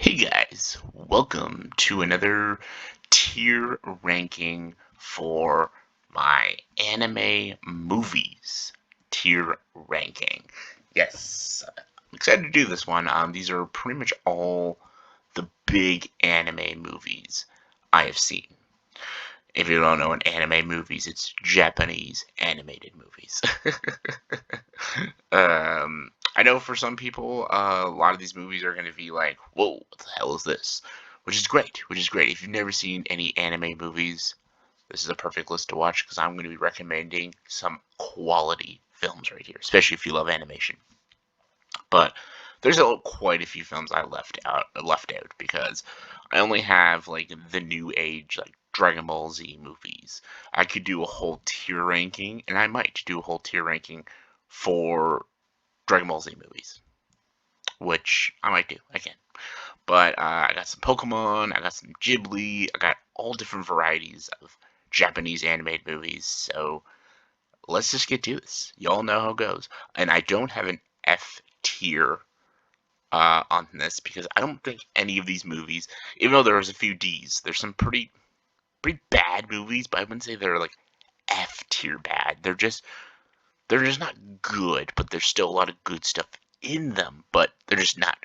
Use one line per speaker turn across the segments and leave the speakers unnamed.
Hey guys, welcome to another tier ranking for my anime movies tier ranking. Yes, I'm excited to do this one. These are pretty much all the big anime movies I have seen. If you don't know what anime movies, it's Japanese animated movies. I know for some people, a lot of these movies are going to be like, "Whoa, what the hell is this?" Which is great. Which is great. If you've never seen any anime movies, this is a perfect list to watch because I'm going to be recommending some quality films right here, especially if you love animation. But there's quite a few films I left out because I only have like the new age like Dragon Ball Z movies. I could do a whole tier ranking, and I might do a whole tier ranking for Dragon Ball Z movies, which I might do again. But I got some Pokemon, I got some Ghibli, I got all different varieties of Japanese animated movies. So let's just get to this. Y'all know how it goes. And I don't have an F tier on this because I don't think any of these movies, even though there was a few D's, there's some pretty bad movies, but I wouldn't say they're like F tier bad. They're just not good, but there's still a lot of good stuff in them, but they're just not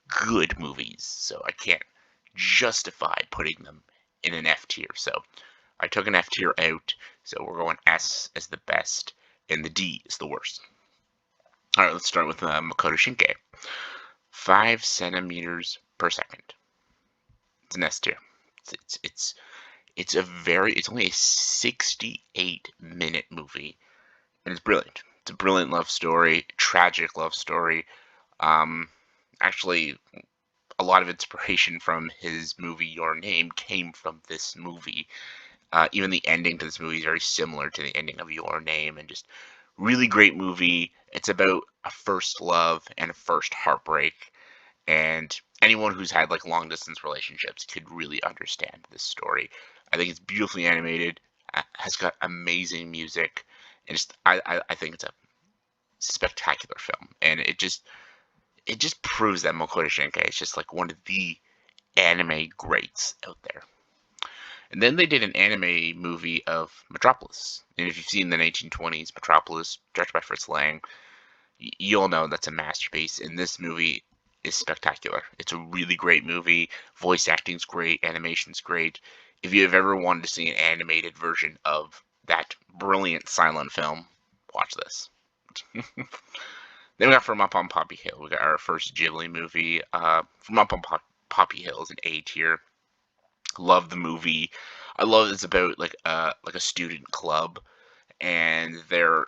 good movies. So I can't justify putting them in an F tier. So I took an F tier out. So we're going S as the best, and the D is the worst. All right, let's start with Makoto Shinke. 5 centimeters per second. It's an S tier. It's only a 68-minute movie, and it's brilliant. It's a brilliant love story, tragic love story. Um, Actually, a lot of inspiration from his movie Your Name came from this movie. Even the ending to this movie is very similar to the ending of Your Name, and just really great movie. It's about a first love and a first heartbreak, and anyone who's had like long distance relationships could really understand this story. I think it's beautifully animated, has got amazing music, and just I think it's a spectacular film, and it just proves that Makoto Shinkai is just like one of the anime greats out there. And then they did an anime movie of Metropolis. And if you've seen the 1920s Metropolis, directed by Fritz Lang, you'll know that's a masterpiece. And this movie is spectacular. It's a really great movie. Voice acting's great, animation's great. If you have ever wanted to see an animated version of that brilliant silent film, watch this. Then we got From Up on Poppy Hill. We got our first Ghibli movie. From Up on Poppy Hill is an A tier. Love the movie. I love it's about like a student club, and they're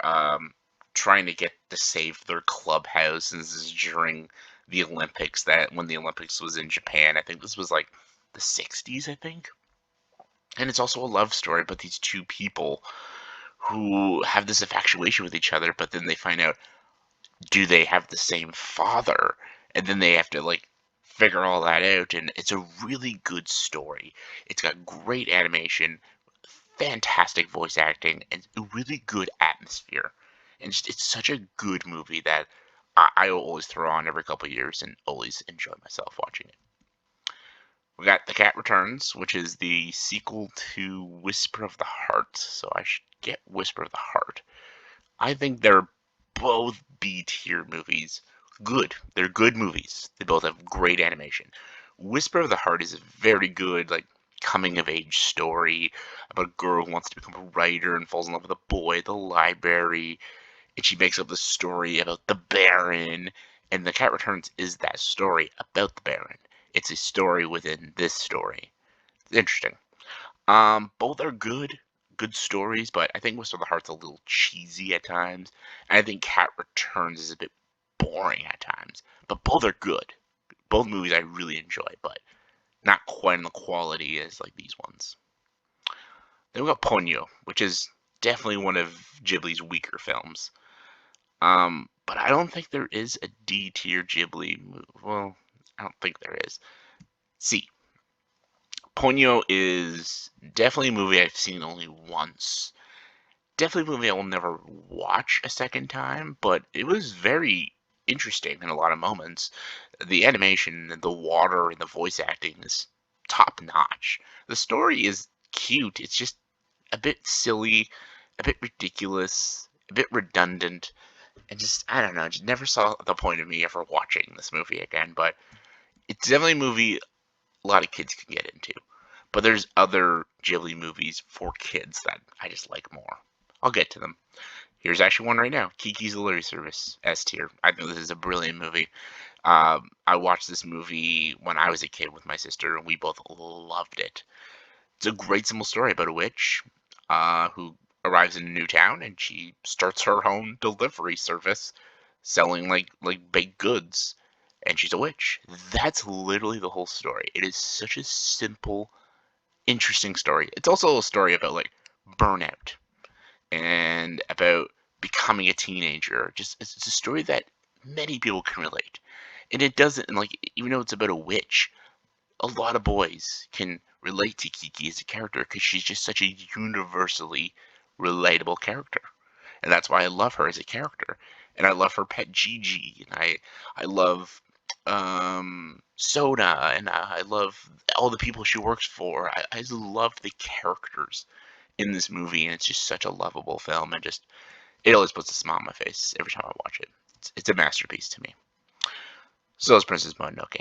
trying to get to save their clubhouse. And this is during the Olympics. That when the Olympics was in Japan, I think this was like the 60s, I think. And it's also a love story about these two people who have this infatuation with each other, but then they find out, do they have the same father? And then they have to like figure all that out, and it's a really good story. It's got great animation, fantastic voice acting, and a really good atmosphere. And it's such a good movie that I will always throw on every couple of years and always enjoy myself watching it. We got The Cat Returns, which is the sequel to Whisper of the Heart. So I should get Whisper of the Heart. I think they're both B tier movies. Good. They're good movies. They both have great animation. Whisper of the Heart is a very good, like, coming of age story about a girl who wants to become a writer and falls in love with a boy at the library, and she makes up this story about the Baron. And The Cat Returns is that story about the Baron. It's a story within this story. It's interesting. Both are good stories, but I think Whisper of the Heart's a little cheesy at times, and I think Cat Returns is a bit boring at times. But both are good. Both movies I really enjoy, but not quite in the quality as like these ones. Then we got Ponyo, which is definitely one of Ghibli's weaker films. But I don't think there is a D tier Ghibli movie. Well, I don't think there is. C. Ponyo is definitely a movie I've seen only once. Definitely a movie I will never watch a second time, but it was very interesting in a lot of moments. The animation and the water and the voice acting is top notch. The story is cute. It's just a bit silly, a bit ridiculous, a bit redundant, and just I don't know. Just never saw the point of me ever watching this movie again. But it's definitely a movie a lot of kids can get into. But there's other Ghibli movies for kids that I just like more. I'll get to them. Here's actually one right now. Kiki's Delivery Service, S tier. I think this is a brilliant movie. I watched this movie when I was a kid with my sister, and we both loved it. It's a great simple story about a witch who arrives in a new town, and she starts her own delivery service, selling like baked goods, and she's a witch. That's literally the whole story. It is such a simple, interesting story. It's also a story about like burnout and about becoming a teenager. Just it's a story that many people can relate. And it doesn't like even though it's about a witch, a lot of boys can relate to Kiki as a character because she's just such a universally relatable character. And that's why I love her as a character. And I love her pet Gigi, and I love Soda, and I love all the people she works for. I just love the characters in this movie, and it's just such a lovable film, and just it always puts a smile on my face every time I watch it. It's a masterpiece to me. So is Princess Mononoke.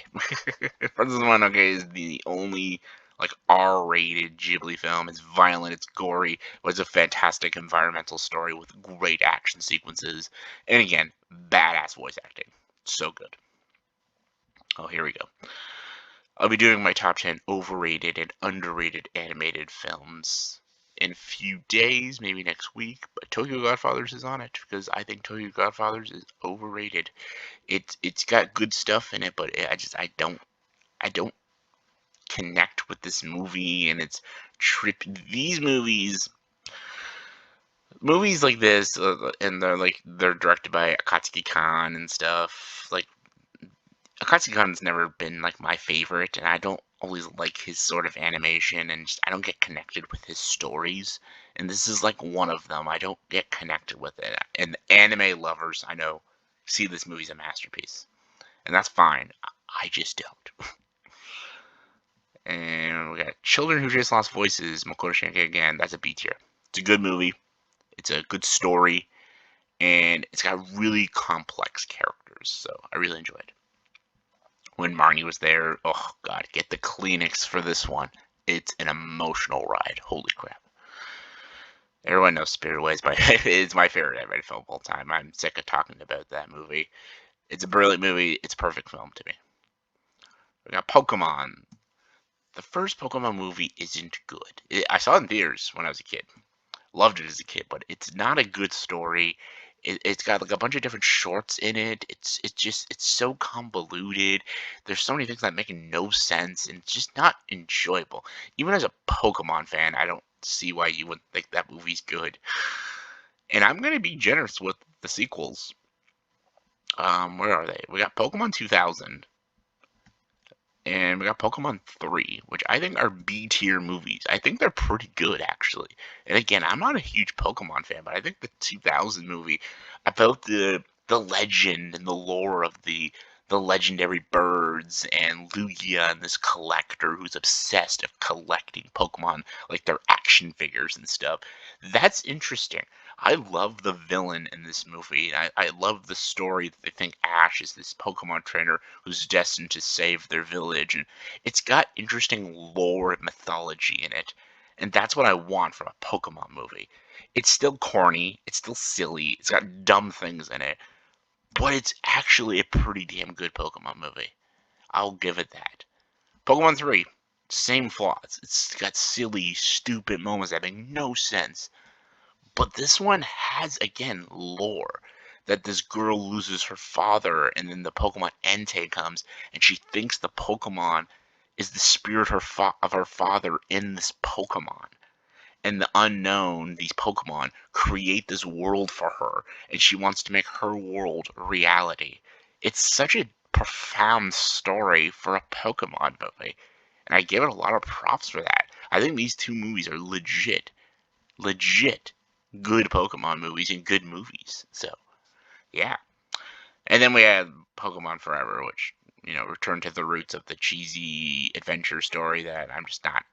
Princess Mononoke is the only like R-rated Ghibli film. It's violent, it's gory, but it's a fantastic environmental story with great action sequences, and again, badass voice acting. So good. Oh, here we go. I'll be doing my top 10 overrated and underrated animated films in a few days, maybe next week, but Tokyo Godfathers is on it because I think Tokyo Godfathers is overrated. It's got good stuff in it, but I don't connect with this movie and it's trip. These movies like this, and they're directed by Akatsuki Kan and stuff. Like Akatsuki Kan's never been like my favorite, and I don't always like his sort of animation, and just, I don't get connected with his stories. And this is like one of them. I don't get connected with it. And anime lovers, I know, see this movie as a masterpiece, and that's fine. I just don't. And we got Children Who Just Lost Voices, Makoto Shinke again. That's a B tier. It's a good movie. It's a good story, and it's got really complex characters. So I really enjoyed. When Marnie was there, oh god, get the Kleenex for this one. It's an emotional ride. Holy crap! Everyone knows Spirited Away is it's my favorite animated film of all time. I'm sick of talking about that movie. It's a brilliant movie. It's a perfect film to me. We got Pokemon. The first Pokemon movie isn't good. I saw it in theaters when I was a kid. Loved it as a kid, but it's not a good story. It's got like a bunch of different shorts in it. It's so convoluted. There's so many things that make no sense, and it's just not enjoyable. Even as a Pokemon fan, I don't see why you would think that movie's good. And I'm gonna be generous with the sequels. Where are they? We got Pokemon 2000, and we got Pokemon 3, which I think are B tier movies. I think they're pretty good, actually. And again, I'm not a huge Pokemon fan, but I think the 2000 movie about the legend and the lore of the legendary birds and Lugia and this collector who's obsessed of collecting Pokemon like their action figures and stuff. That's interesting. I love the villain in this movie. I love the story that they think Ash is this Pokemon trainer who's destined to save their village. And it's got interesting lore and mythology in it. And that's what I want from a Pokemon movie. It's still corny, it's still silly, it's got dumb things in it, but it's actually a pretty damn good Pokemon movie. I'll give it that. Pokemon 3, same flaws. It's got silly, stupid moments that make no sense. But this one has, again, lore. That this girl loses her father, and then the Pokemon Entei comes, and she thinks the Pokemon is the spirit of her father in this Pokemon. And the unknown, these Pokemon, create this world for her, and she wants to make her world reality. It's such a profound story for a Pokemon movie, and I give it a lot of props for that. I think these two movies are legit good Pokemon movies and good movies. So, yeah. And then we had Pokemon Forever, which, returned to the roots of the cheesy adventure story that I'm just not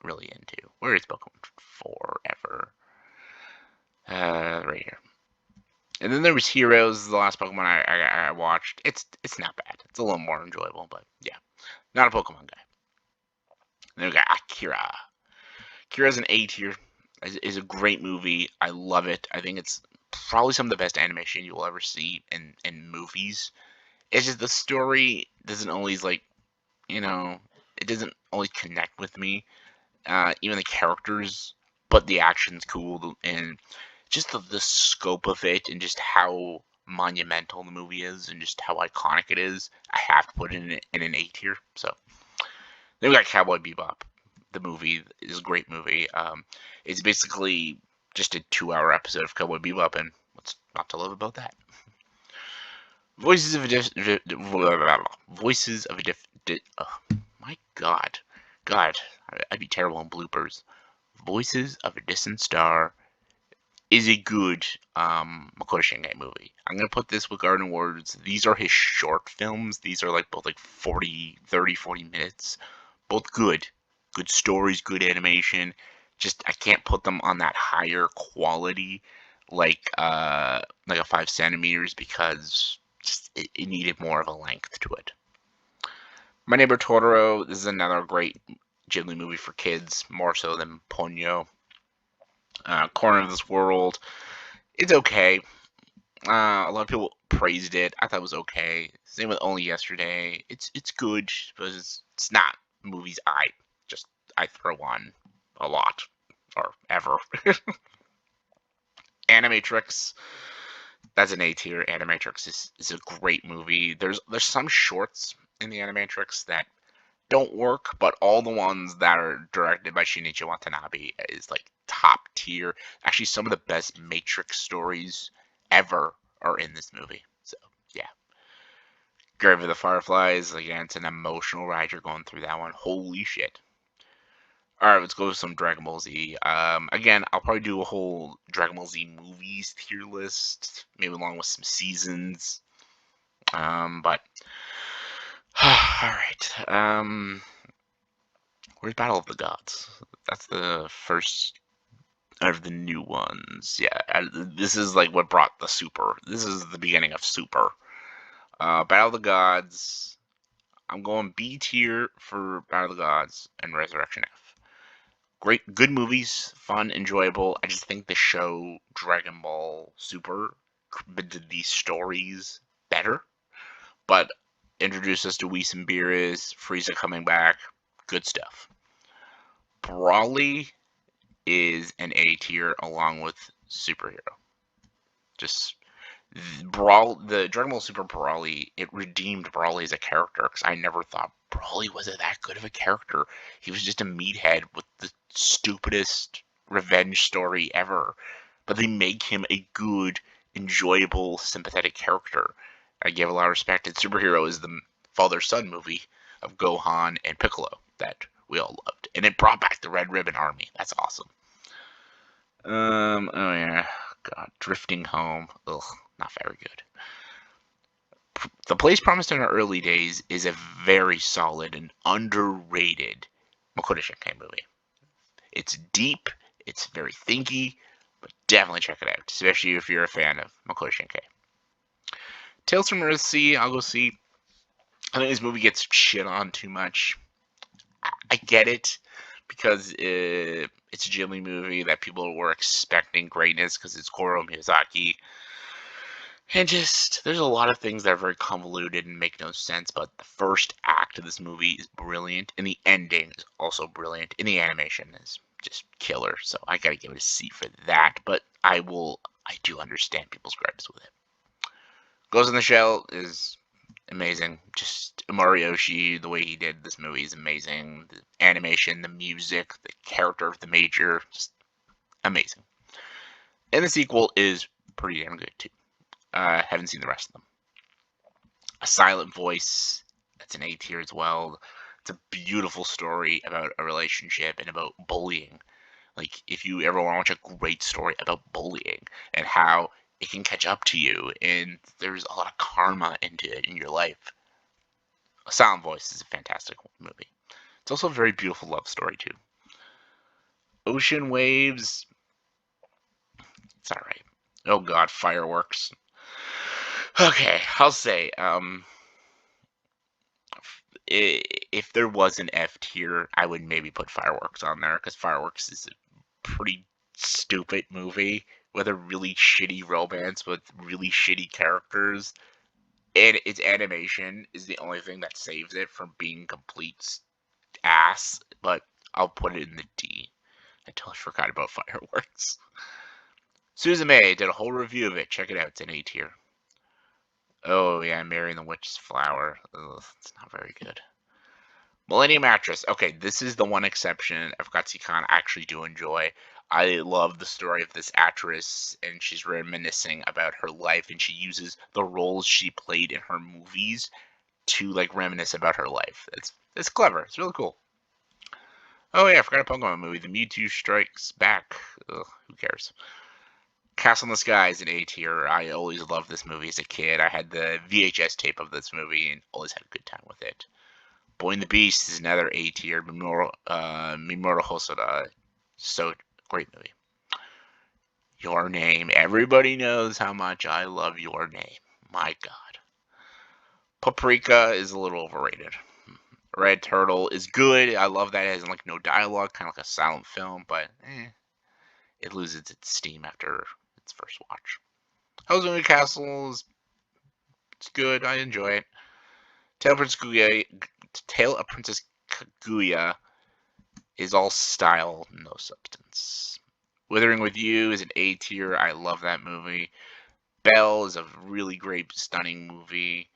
really into. Where is Pokemon Forever? Right here. And then there was Heroes, the last Pokemon I watched. It's not bad. It's a little more enjoyable, but yeah, not a Pokemon guy. And then we got Akira. Akira's an A tier. Is a great movie. I love it. I think it's probably some of the best animation you will ever see in movies. It's just the story doesn't always it doesn't always connect with me. Even the characters, but the action's cool and just the scope of it and just how monumental the movie is and just how iconic it is. I have to put it in an A tier. So then we got Cowboy Bebop. The movie is a great movie. It's basically just a 2-hour episode of Cowboy Bebop, and what's not to love about that? Voices of a Voices of a oh, my God, I'd be terrible on bloopers. Voices of a Distant Star is a good Makoto Shinke movie. I'm gonna put this with Garden Words. These are his short films. These are both 40 minutes. Both good. Good stories, good animation. Just I can't put them on that higher quality like a 5 centimeters because just it needed more of a length to it. My Neighbor Totoro. This is another great Ghibli movie for kids, more so than Ponyo. Corner of This World. It's okay. A lot of people praised it. I thought it was okay. Same with Only Yesterday. It's good, but it's not movies I throw on a lot or ever. Animatrix. That's an A tier. Animatrix is a great movie. There's some shorts in the Animatrix that don't work, but all the ones that are directed by Shinichi Watanabe is top tier. Actually, some of the best Matrix stories ever are in this movie. So yeah, Grave of the Fireflies. Again, it's an emotional ride. You're going through that one. Holy shit. All right, let's go with some Dragon Ball Z. Again, I'll probably do a whole Dragon Ball Z movies tier list, maybe along with some seasons. But all right. Where's Battle of the Gods? That's the first of the new ones. Yeah, this is what brought the Super. This is the beginning of Super. Battle of the Gods. I'm going B tier for Battle of the Gods and Resurrection F. Great, good movies, fun, enjoyable. I just think the show Dragon Ball Super did these stories better, but introduced us to Whis and Beerus, Frieza coming back, good stuff. Brawley is an A tier along with Superhero. Just the Dragon Ball Super Brawley, it redeemed Brawley as a character because I never thought Brawley was that good of a character. He was just a meathead with the stupidest revenge story ever, but they make him a good, enjoyable, sympathetic character. I give a lot of respect. And Superhero is the father-son movie of Gohan and Piccolo that we all loved, and it brought back the Red Ribbon Army. That's awesome. Oh yeah, God, Drifting Home. Ugh, not very good. The Place Promised in Our Early Days is a very solid and underrated Makoto Shinke movie. It's deep, it's very thinky, but definitely check it out, especially if you're a fan of Makoto Shinke. Tales from Earthsea, I'll go see. I think this movie gets shit on too much. I get it because it's a Ghibli movie that people were expecting greatness because it's Goro Miyazaki. And just, there's a lot of things that are very convoluted and make no sense, but the first act of this movie is brilliant, and the ending is also brilliant, and the animation is just killer, so I gotta give it a C for that, but I do understand people's gripes with it. Ghost in the Shell is amazing. Just Marioshi, the way he did this movie is amazing. The animation, the music, the character of the Major, just amazing. And the sequel is pretty damn good too. Haven't seen the rest of them. A Silent Voice, that's an A tier as well. It's a beautiful story about a relationship and about bullying. If you ever want to watch a great story about bullying and how it can catch up to you, and there's a lot of karma into it in your life. A Silent Voice is a fantastic movie. It's also a very beautiful love story too. Ocean Waves, it's all right. Oh God, Fireworks. Okay, I'll say, if there was an F tier, I would maybe put Fireworks on there because Fireworks is a pretty stupid movie with a really shitty romance with really shitty characters, and its animation is the only thing that saves it from being complete ass. But I'll put it in the D. I totally forgot about Fireworks. Suzume did a whole review of it. Check it out. It's an A tier. Oh yeah, Mary and the Witch's Flower. Ugh, it's not very good. Millennium Actress. Okay, this is the one exception of Katsukan I actually do enjoy. I love the story of this actress, and she's reminiscing about her life, and she uses the roles she played in her movies to like reminisce about her life. It's clever. It's really cool. Oh yeah, I forgot a Pokemon movie. The Mewtwo Strikes Back. Ugh, who cares? Castle in the Sky is an A tier. I always loved this movie as a kid. I had the VHS tape of this movie and always had a good time with it. Boy and the Beast is another A tier. Mimuro Hosoda. So great movie. Your Name. Everybody knows how much I love Your Name. My God. Paprika is a little overrated. Red Turtle is good. I love that it has like no dialogue, kind of like a silent film, but it loses its steam after its first watch. House Castle is it's good. I enjoy it. Tale of Princess Kaguya is all style, no substance. Withering with You is an A tier. I love that movie. Belle is a really great, stunning movie.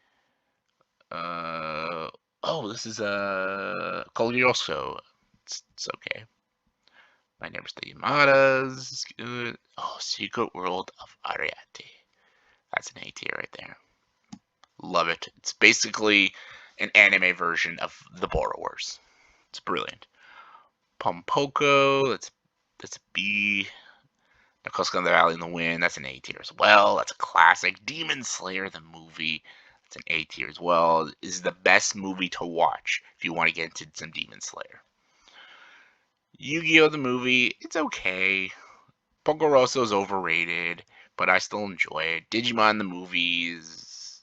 This is Colioso. It's okay. My Neighbors the Yamadas is good. Oh, Secret World of Ariete. That's an A tier right there. Love it. It's basically an anime version of the Borrowers. It's brilliant. Poco, that's a B. Nakosuka in the Valley in the Wind, that's an A tier as well. That's a classic. Demon Slayer, the movie, that's an A tier as well. This is the best movie to watch if you want to get into some Demon Slayer. Yu-Gi-Oh! The movie, it's okay. Poco Rosso is overrated, but I still enjoy it. Digimon the movies,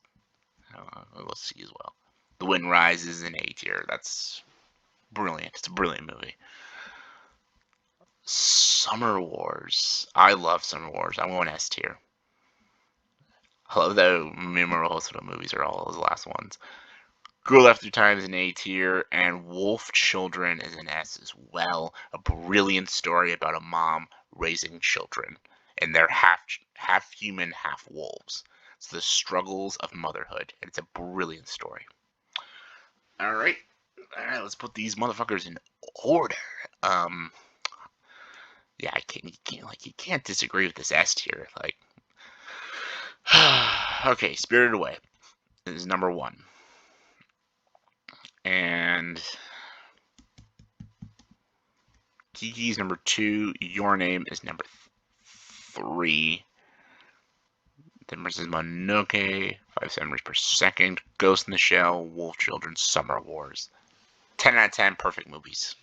we'll see as well. The Wind Rises is an A tier. That's brilliant. It's a brilliant movie. Summer Wars. I love Summer Wars. I want S tier. I love that Mimuro Hosoda movies are all those last ones. Girl After Time is an A tier, and Wolf Children is an S as well. A brilliant story about a mom raising children, and they're half human, half wolves. It's the struggles of motherhood, and it's a brilliant story. All right, let's put these motherfuckers in order. Yeah, you can't disagree with this S tier. Like, okay, Spirited Away is number 1. And Kikis number 2. Your Name is number 3. Then versus Mononoke, 5 centimeters per second. Ghost in the Shell, Wolf Children, Summer Wars. 10 out of 10, perfect movies.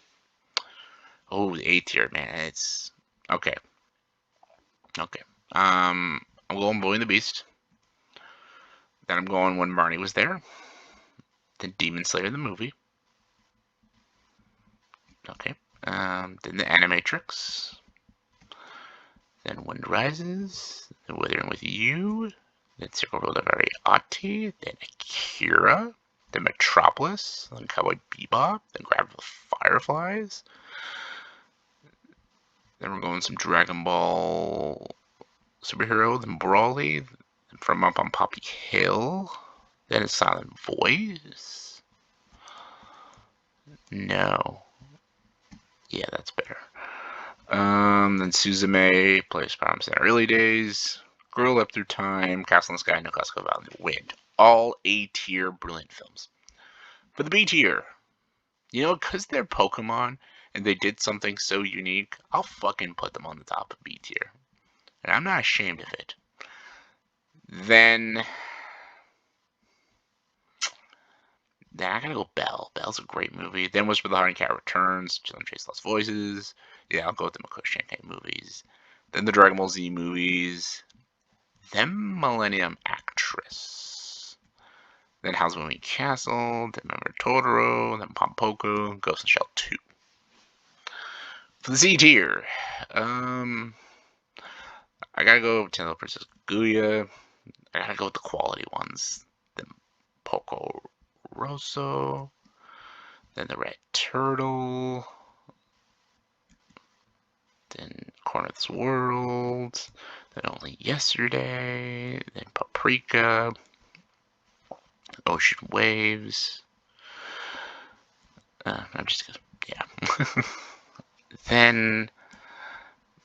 Oh, the A tier, man. It's okay. Okay. I'm going Boy and the Beast. Then I'm going When Barney Was There. Then Demon Slayer the movie. Okay. Then the Animatrix. Then Wind Rises. Then Withering with You. Then Circle World of Ariete. Then Akira. Then Metropolis. Then Cowboy Bebop. Then Grab the Fireflies. Then we're going some Dragon Ball superhero. Then Brawley. Then From Up on Poppy Hill. Then a Silent Voice. No. Yeah, that's better. Then Suzume, Players Promise in the Early Days, Girl Up Through Time, Castle in the Sky, No Castle Valley, Wind. All A tier brilliant films. For the B tier, because they're Pokemon and they did something so unique, I'll fucking put them on the top of B tier. And I'm not ashamed of it. Then I gotta go Belle. Belle's a great movie. Then Whisper the Heart and Cat Returns. Chillin' Chase Lost Voices. Yeah, I'll go with the Makoto Shinke movies. Then the Dragon Ball Z movies. Then Millennium Actress. Then Howl's Moving Castle. Then Remember Totoro. Then Poco. Ghost in the Shell 2. For the C tier, I gotta go Tale Princess Guya. I gotta go with the quality ones. Then Poco Rosso. Then the Red Turtle. Then Corner of this World. Then Only Yesterday. Then Paprika. Ocean Waves. I'm just gonna, yeah. Then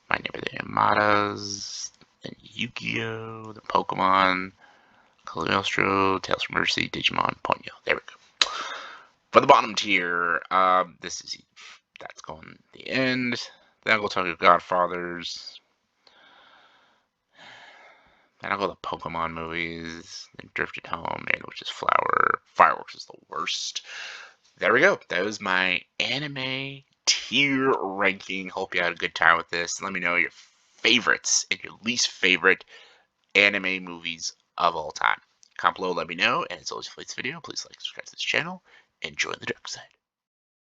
My Neighbor the Yamadas. Then Yu-Gi-Oh! Then Pokemon. Cagliostro. Tales from Mercy. Digimon. Ponyo. There we go. For the bottom tier, that's going the end. Then I'll go talk about Godfathers. Then I'll go the Pokemon movies. Then Drifted Home, Man Witch's Flower. Fireworks is the worst. There we go. That was my anime tier ranking. Hope you had a good time with this. Let me know your favorites and your least favorite anime movies of all time. Comment below, let me know. And as always, for this video, please like, subscribe to this channel, and join the dark side.